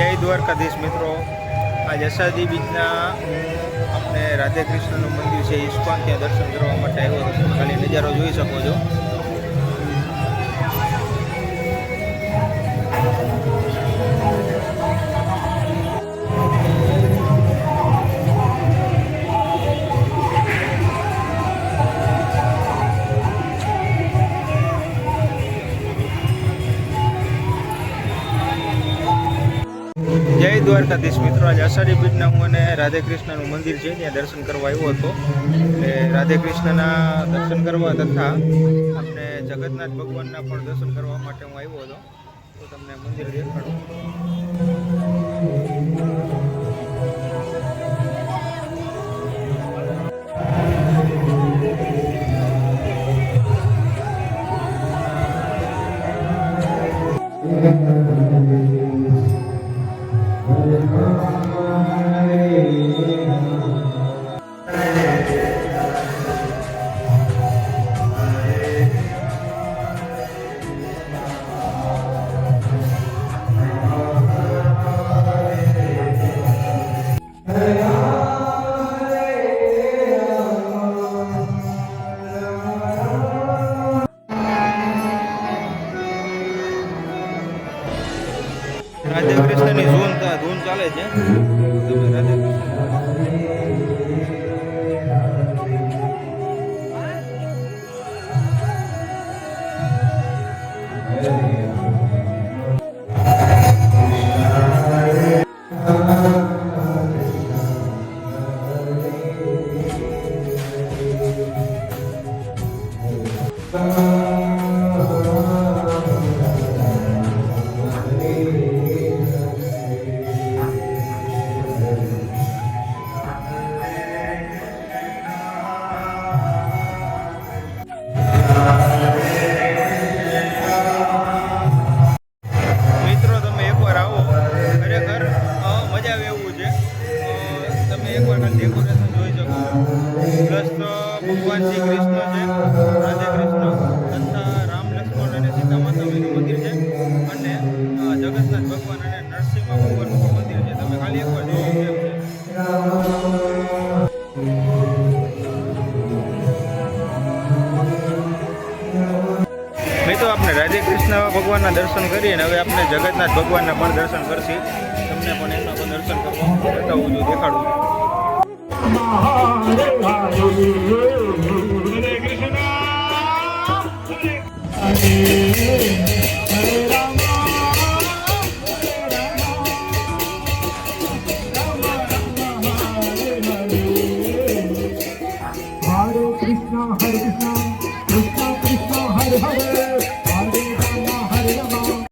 જય દ્વારકાધીશ મિત્રો, આજ અષાઢી બીજના આપણે રાધે કૃષ્ણનું મંદિર છે ઇસ્કોન, ત્યાં દર્શન કરવા માટે આવ્યો હતો. ખાલી નજારો જોઈ શકો છો. જય દ્વારકાધીશ મિત્રો, આજે અષાઢી બીજના હું અને રાધે કૃષ્ણનું મંદિર છે ત્યાં દર્શન કરવા આવ્યો હતો. એટલે રાધે કૃષ્ણના દર્શન કરવા તથા આપણે જગન્નાથ ભગવાનના પણ દર્શન કરવા માટે હું આવ્યો હતો. તો તમને મંદિર દેખાડું. રાધે કૃષ્ણની ધૂન ચાલે છે. તમે રાધે ડેકોરેશન જોઈ શકો. પ્લસ ભગવાન શ્રી કૃષ્ણ છે, રાધે કૃષ્ણ તથા રામ લક્ષ્મણ અને સીતા માતાનું મંદિર છે, અને જગન્નાથ ભગવાન અને નરસિંહ ભગવાનનું મંદિર છે. તમે ખાલી એકવાર જોવો કેમ છે. મિત્રો આપણે રાધે કૃષ્ણ ભગવાનના દર્શન કરીએ ને હવે આપણે જગન્નાથ ભગવાનના પણ દર્શન કરશી. તમને પણ એમના પણ દર્શન કરવા બતાવું છું, દેખાડું. Hare Krishna, Hare Krishna, Krishna Krishna, Hare Hare.